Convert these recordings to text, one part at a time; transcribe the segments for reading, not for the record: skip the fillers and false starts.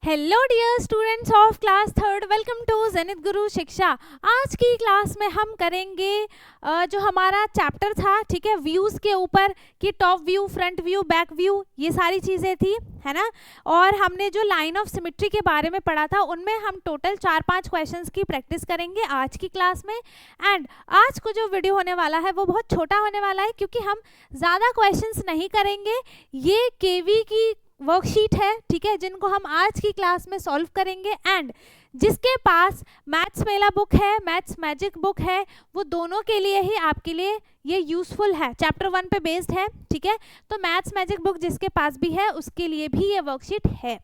Hello dear students of class third, welcome to Zenith Guru Shiksha. आज की class में हम करेंगे जो हमारा चैप्टर था, ठीक है, व्यूज़ के ऊपर कि top view, front view, back view, ये सारी चीज़ें थी, है ना। और हमने जो लाइन ऑफ सिमेट्री के बारे में पढ़ा था उनमें हम टोटल 4-5 क्वेश्चंस की प्रैक्टिस करेंगे आज की क्लास में। एंड आज को जो वीडियो होने वाला है वो बहुत छोटा होने वाला है क्योंकि हम ज़्यादा क्वेश्चंस नहीं करेंगे। ये केवी की वर्कशीट है, ठीक है, जिनको हम आज की क्लास में सॉल्व करेंगे। एंड जिसके पास मैथ्स मेला बुक है, मैथ्स मैजिक बुक है, वो दोनों के लिए ही आपके लिए ये यूजफुल है। चैप्टर 1 पे बेस्ड है, ठीक है। तो मैथ्स मैजिक बुक जिसके पास भी है उसके लिए भी ये वर्कशीट है,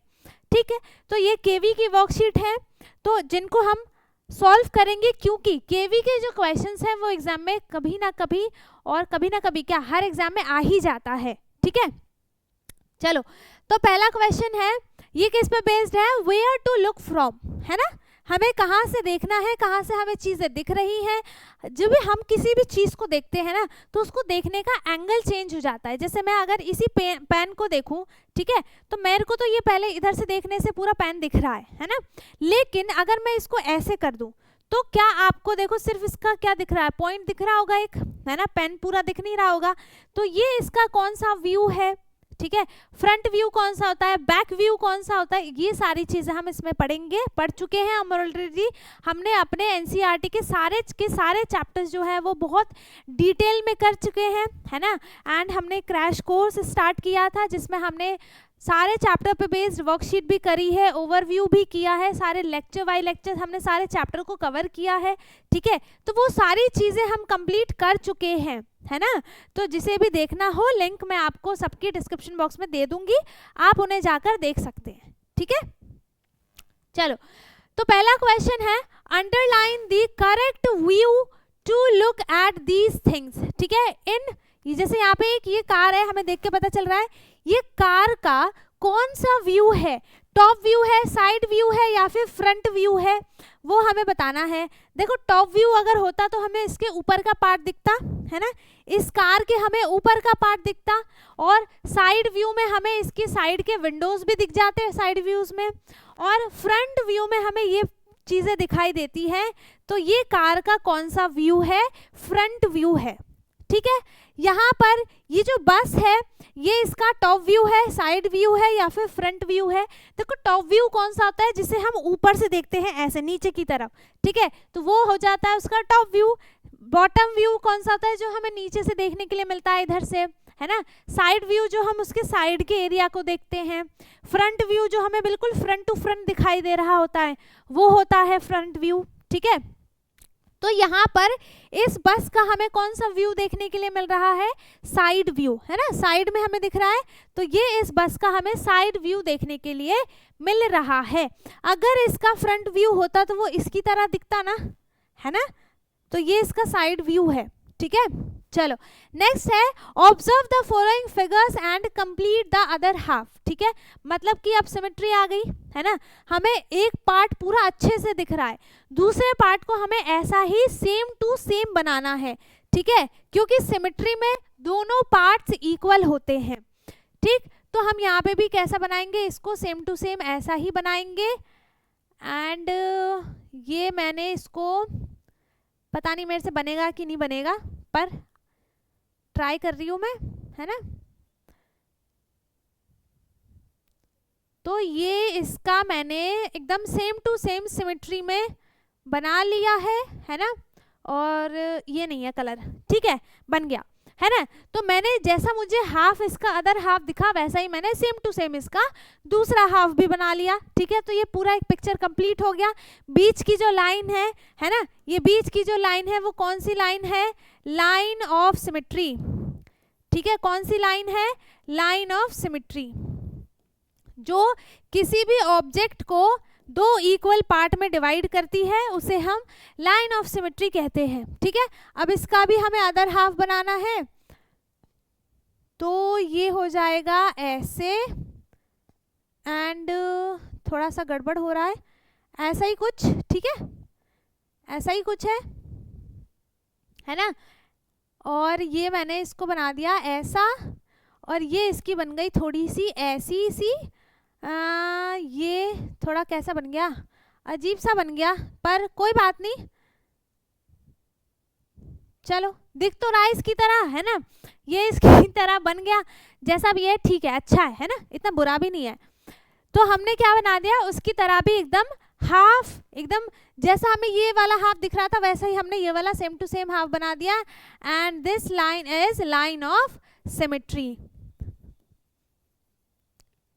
ठीक है। तो ये केवी की वर्कशीट है, तो जिनको हम सॉल्व करेंगे क्योंकि केवी के जो क्वेश्चंस हैं वो एग्जाम में कभी ना कभी क्या हर एग्जाम में आ ही जाता है, ठीक है। चलो, तो पहला क्वेश्चन है, ये किस पे बेस्ड है? वेयर टू लुक फ्रॉम, है ना। हमें कहाँ से देखना है, कहाँ से हमें चीज़ें दिख रही हैं। जब भी हम किसी भी चीज़ को देखते हैं ना तो उसको देखने का एंगल चेंज हो जाता है। जैसे मैं अगर इसी पेन को देखूं, ठीक है, तो मेरे को तो ये पहले इधर से देखने से पूरा पेन दिख रहा है ना। लेकिन अगर मैं इसको ऐसे कर दूं तो क्या आपको देखो सिर्फ इसका क्या दिख रहा है, पॉइंट दिख रहा होगा एक, है ना, पेन पूरा दिख नहीं रहा होगा। तो ये इसका कौन सा व्यू है, ठीक है। फ्रंट व्यू कौन सा होता है, बैक व्यू कौन सा होता है, ये सारी चीजें हम इसमें पढ़ चुके हैं हम ऑलरेडी। हमने अपने एनसीईआरटी के सारे चैप्टर्स जो है वो बहुत डिटेल में कर चुके हैं, है ना। एंड हमने क्रैश कोर्स स्टार्ट किया था जिसमें हमने सारे चैप्टर पे बेस्ड वर्कशीट भी करी है, ओवरव्यू भी किया है, सारे लेक्चर बाय लेक्चर हमने सारे चैप्टर को कवर किया है, ठीक है। तो वो सारी चीज़ें हम कंप्लीट कर चुके हैं, है ना। तो जिसे भी देखना हो लिंक मैं आपको सबकी डिस्क्रिप्शन बॉक्स में दे दूंगी, आप उन्हें जाकर देख सकते हैं, ठीक है। चलो, तो पहला क्वेश्चन है, underline the correct view to look at these things, ठीक है। ये जैसे यहाँ पे एक ये कार है, हमें देख के पता चल रहा है ये कार का कौन सा व्यू है, टॉप व्यू है, साइड व्यू है या फिर फ्रंट व्यू है, वो हमें बताना है। देखो, टॉप व्यू अगर होता तो हमें इसके ऊपर का पार्ट दिखता, है ना, इस कार के हमें ऊपर का पार्ट दिखता, और साइड व्यू में हमें इसकी साइड के विंडोज भी दिख जाते हैं साइड व्यूज में, और फ्रंट व्यू में हमें ये चीजें दिखाई देती हैं। तो ये कार का कौन सा व्यू है, फ्रंट व्यू है, ठीक है। यहाँ पर ये जो बस है ये इसका टॉप व्यू है, साइड व्यू है या फिर फ्रंट व्यू है। देखो, टॉप व्यू कौन सा होता है, जिसे हम ऊपर से देखते हैं ऐसे नीचे की तरफ, ठीक है, तो वो हो जाता है उसका टॉप व्यू। बॉटम व्यू कौन सा होता है, जो हमें नीचे से देखने के लिए मिलता है इधर से, है ना। साइड व्यू जो हम उसके साइड के एरिया को देखते हैं। फ्रंट व्यू जो हमें बिल्कुल फ्रंट टू फ्रंट दिखाई दे रहा होता है वो होता है फ्रंट व्यू, ठीक है। तो यहाँ पर इस बस का हमें कौन सा व्यू देखने के लिए मिल रहा है, साइड व्यू, है ना, साइड में हमें दिख रहा है। तो ये इस बस का हमें साइड व्यू देखने के लिए मिल रहा है। अगर इसका फ्रंट व्यू होता तो वो इसकी तरह दिखता ना, है ना। तो ये इसका साइड व्यू है, ठीक है। चलो, नेक्स्ट है, observe the following figures and complete the other half, ठीक है। मतलब कि अब सिमेट्री आ गई, है ना, हमें एक पार्ट पूरा अच्छे से दिख रहा है, दूसरे पार्ट को हमें ऐसा ही सेम टू सेम बनाना है, ठीक है, क्योंकि सिमेट्री में दोनों पार्ट्स इक्वल होते हैं, ठीक। तो हम यहाँ पे भी कैसा बनाएंगे, इसको सेम टू सेम ऐसा ही बनाएंगे। एंड ये मैंने इसको, पता नहीं मेरे से बनेगा कि नहीं बनेगा, पर ट्राई कर रही हूँ मैं, है ना। तो ये इसका मैंने एकदम सेम टू सेम सिमेट्री में बना लिया है ना। और ये नहीं है कलर, ठीक है, बन गया, है ना। तो मैंने जैसा मुझे हाफ इसका अदर हाफ दिखा वैसा ही मैंने सेम टू सेम इसका दूसरा हाफ भी बना लिया, ठीक है। तो ये पूरा एक पिक्चर कंप्लीट हो गया। बीच की जो लाइन है ना, ये बीच की जो लाइन है वो कौन सी लाइन है, लाइन ऑफ सिमेट्री, ठीक है। कौन सी लाइन है, लाइन ऑफ सिमेट्री, जो किसी भी ऑब्जेक्ट को दो इक्वल पार्ट में डिवाइड करती है उसे हम लाइन ऑफ सिमेट्री कहते हैं, ठीक है। अब इसका भी हमें अदर हाफ बनाना है, तो ये हो जाएगा ऐसे, एंड थोड़ा सा गड़बड़ हो रहा है, ऐसा ही कुछ, ठीक है, ऐसा ही कुछ है ना। और ये मैंने इसको बना दिया ऐसा, और ये इसकी बन गई थोड़ी सी ऐसी सी, ये थोड़ा कैसा बन गया, अजीब सा बन गया, पर कोई बात नहीं, चलो दिख तो रहा है इसकी तरह, है ना, ये इसकी तरह बन गया, जैसा भी है ठीक है, अच्छा है ना, इतना बुरा भी नहीं है। तो हमने क्या बना दिया, उसकी तरह भी एकदम हाफ, एकदम जैसा हमें ये वाला हाफ दिख रहा था वैसा ही हमने ये वाला सेम टू सेम हाफ बना दिया। And this line is line of symmetry.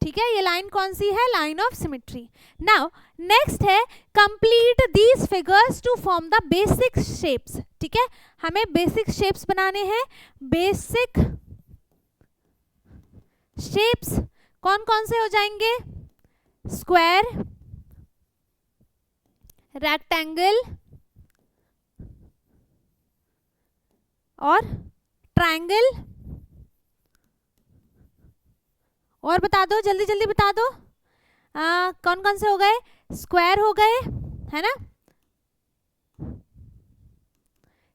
ठीक है, ये लाइन कौन सी है, line of symmetry. Now next है complete these figures to form the basic shapes. ठीक है, हमें बेसिक शेप्स बनाने हैं। बेसिक शेप्स कौन कौन से हो जाएंगे, स्क्वायर, रेक्टेंगल और ट्रायंगल। और बता दो, जल्दी जल्दी बता दो, कौन कौन से हो गए, स्क्वायर हो गए, है ना,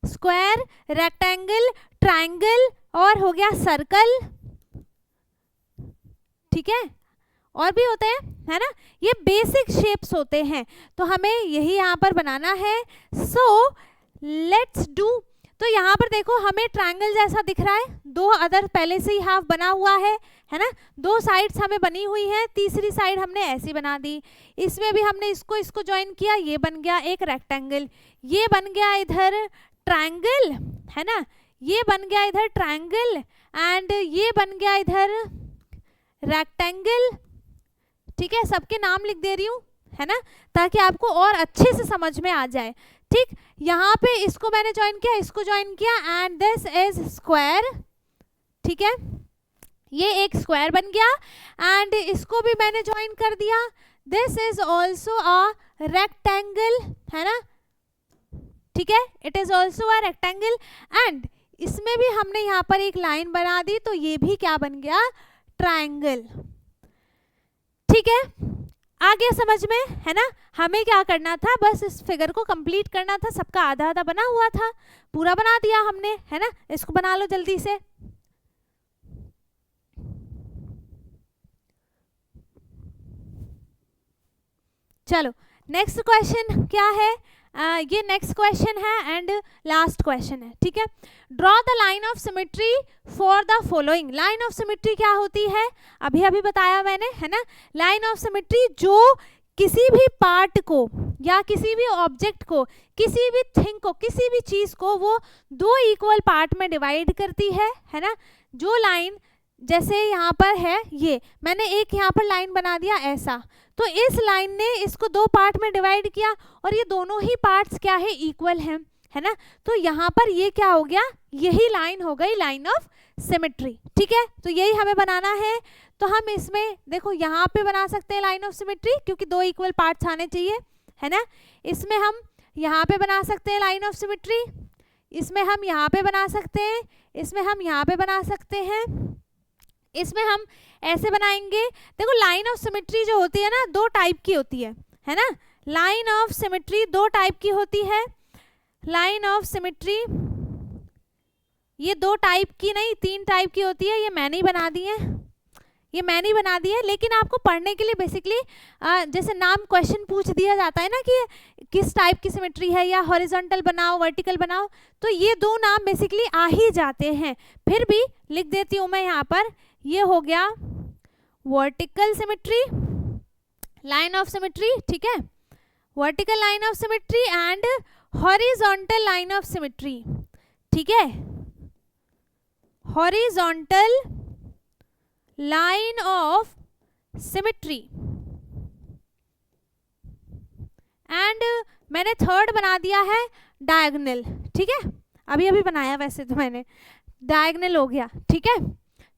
स्क्वायर, रेक्टेंगल, ट्रायंगल और हो गया सर्कल। ठीक है, और भी होते हैं, है ना, ये बेसिक शेप्स होते हैं, तो हमें यही यहाँ पर बनाना है। So let's do. तो यहाँ पर देखो हमें ट्रायंगल जैसा दिख रहा है, दो अदर पहले से ही हाफ बना हुआ है ना, दो साइड्स हमें बनी हुई हैं, तीसरी साइड हमने ऐसी बना दी, इसमें भी हमने इसको ज्वाइन किया, ये बन गया एक रेक्टेंगल, ये बन गया इधर ट्रायंगल, है ना, ये बन गया इधर ट्रायंगल एंड ये बन गया इधर रेक्टेंगल। ठीक है, सबके नाम लिख दे रही हूँ, है ना, ताकि आपको और अच्छे से समझ में आ जाए। ठीक, यहाँ पे इसको मैंने ज्वाइन किया, इसको ज्वाइन किया एंड दिस इज स्क्वायर। ठीक है, ये एक स्क्वायर बन गया एंड इसको भी मैंने ज्वाइन कर दिया, this is also a rectangle, है ना। ठीक है, it is also a rectangle and इसमें भी हमने यहाँ पर एक लाइन बना दी, तो ये भी क्या बन गया, ट्रायंगल। ठीक है, आ गया समझ में, है ना। हमें क्या करना था, बस इस फिगर को कंप्लीट करना था, सबका आधा आधा बना हुआ था, पूरा बना दिया हमने, है ना। इसको बना लो जल्दी से। चलो नेक्स्ट क्वेश्चन क्या है, ये नेक्स्ट क्वेश्चन है एंड लास्ट क्वेश्चन है। ठीक है, draw the line of symmetry for the following. Line of symmetry क्या होती है, अभी अभी बताया मैंने, है ना। लाइन ऑफ सिमेट्री जो किसी भी पार्ट को या किसी भी ऑब्जेक्ट को, किसी भी थिंग को, किसी भी चीज को वो दो इक्वल पार्ट में डिवाइड करती है ना। जो लाइन जैसे यहाँ पर है, ये मैंने एक यहाँ पर लाइन बना दिया ऐसा, तो इस लाइन ने इसको दो पार्ट में डिवाइड किया और ये दोनों ही पार्ट्स क्या है, इक्वल हैं, है ना। तो यहाँ पर ये क्या हो गया, यही लाइन हो गई लाइन ऑफ सिमेट्री। ठीक है, तो यही हमें बनाना है। तो हम इसमें देखो यहाँ पे बना सकते हैं लाइन ऑफ सिमेट्री, क्योंकि दो इक्वल पार्ट्स आने चाहिए, है ना। इसमें हम यहाँ पे बना सकते हैं लाइन ऑफ सिमेट्री, इसमें हम यहाँ पे बना सकते हैं, इसमें हम यहाँ पे बना सकते हैं, इसमें हम ऐसे बनाएंगे। देखो लाइन ऑफ सिमेट्री जो होती है ना, दो टाइप की होती है ना। लाइन ऑफ सिमेट्री दो टाइप की होती है। लाइन ऑफ सिमेट्री ये दो टाइप की नहीं, तीन टाइप की होती है। ये मैंने ही बना दी है, ये मैंने ही बना दी है, लेकिन आपको पढ़ने के लिए बेसिकली जैसे नाम क्वेश्चन पूछ दिया जाता है ना कि किस टाइप की सिमेट्री है, या हॉरिजॉन्टल बनाओ, वर्टिकल बनाओ, तो ये दो नाम बेसिकली आ ही जाते हैं। फिर भी लिख देती हूँ मैं यहाँ पर, ये हो गया vertical symmetry, line of symmetry, ठीक है, vertical line of symmetry and horizontal line of symmetry. ठीक है, horizontal line of symmetry and मैंने थर्ड बना दिया है डायगोनल। ठीक है, अभी अभी बनाया वैसे तो मैंने, डायगोनल हो गया। ठीक है,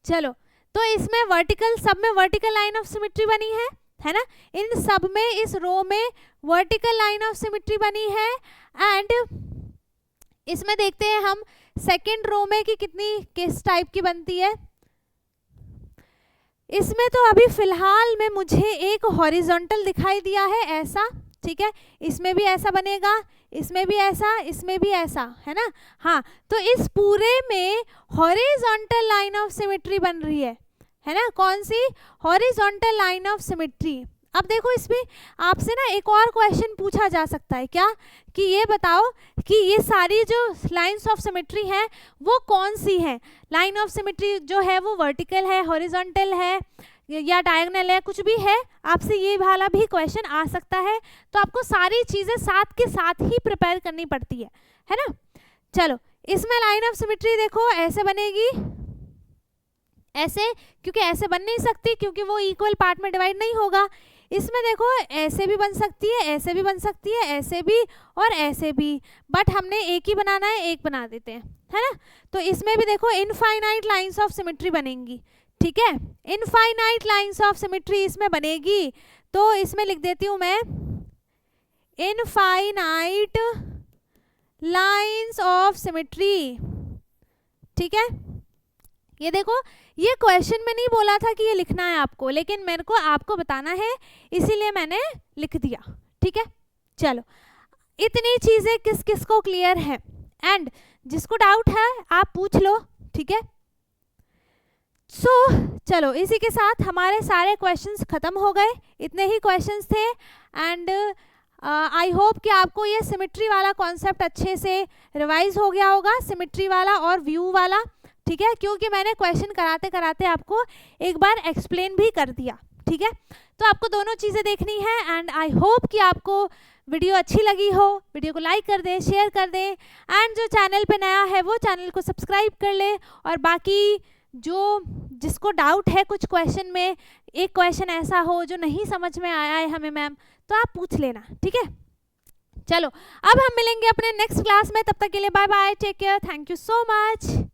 चलो तो इसमें वर्टिकल, सब में वर्टिकल लाइन ऑफ सिमेट्री बनी है ना। इन सब में इस रो में वर्टिकल लाइन ऑफ सिमेट्री बनी है एंड इसमें देखते हैं हम सेकंड रो में कि कितनी किस टाइप की बनती है। इसमें तो अभी फिलहाल में मुझे एक हॉरिजॉन्टल दिखाई दिया है ऐसा। ठीक है, इसमें भी ऐसा बनेगा, इसमें भी ऐसा, इसमें भी ऐसा, है ना। हाँ, तो इस पूरे में हॉरिजॉन्टल लाइन ऑफ सिमेट्री बन रही है ना। कौन सी, हॉरिजॉन्टल लाइन ऑफ सिमेट्री। अब देखो इसमें आपसे ना एक और क्वेश्चन पूछा जा सकता है, क्या कि ये बताओ कि ये सारी जो लाइंस ऑफ सिमेट्री हैं वो कौन सी हैं। लाइन ऑफ सिमेट्री जो है वो वर्टिकल है, हॉरिजॉन्टल है या डायगोनल है, कुछ भी है, आपसे ये वाला भी क्वेश्चन आ सकता है। तो आपको सारी चीज़ें साथ के साथ ही प्रिपेयर करनी पड़ती है ना। चलो इसमें लाइन ऑफ सिमेट्री देखो ऐसे बनेगी, ऐसे, क्योंकि ऐसे बन नहीं सकती क्योंकि वो इक्वल पार्ट में डिवाइड नहीं होगा। इसमें देखो ऐसे भी बन सकती है, ऐसे भी बन सकती है, ऐसे भी और ऐसे भी, बट हमने एक ही बनाना है, एक बना देते हैं, है ना। तो इसमें भी देखो इनफाइनाइट लाइंस ऑफ सिमेट्री बनेंगी, ठीक है, इनफाइनाइट लाइंस ऑफ सिमेट्री इसमें बनेगी। तो इसमें लिख देती हूँ मैं इनफाइनाइट लाइंस ऑफ सिमेट्री, ठीक है। ये देखो ये क्वेश्चन में नहीं बोला था कि ये लिखना है आपको, लेकिन मेरे को आपको बताना है इसीलिए मैंने लिख दिया, ठीक है। चलो इतनी चीजें किस किस को क्लियर है, एंड जिसको डाउट है आप पूछ लो, ठीक है। सो चलो इसी के साथ हमारे सारे क्वेश्चंस खत्म हो गए, इतने ही क्वेश्चंस थे। एंड आई होप कि आपको ये सिमेट्री वाला कॉन्सेप्ट अच्छे से रिवाइज हो गया होगा, सिमेट्री वाला और व्यू वाला, ठीक है, क्योंकि मैंने क्वेश्चन कराते कराते आपको एक बार एक्सप्लेन भी कर दिया, ठीक है। तो आपको दोनों चीज़ें देखनी है। एंड आई होप कि आपको वीडियो अच्छी लगी हो, वीडियो को लाइक कर दें, शेयर कर दें, एंड जो चैनल पे नया है वो चैनल को सब्सक्राइब कर ले। और बाकी जो जिसको डाउट है कुछ क्वेश्चन में, एक क्वेश्चन ऐसा हो जो नहीं समझ में आया है हमें मैम, तो आप पूछ लेना, ठीक है। चलो अब हम मिलेंगे अपने नेक्स्ट क्लास में, तब तक के लिए bye bye, take care, thank you so much.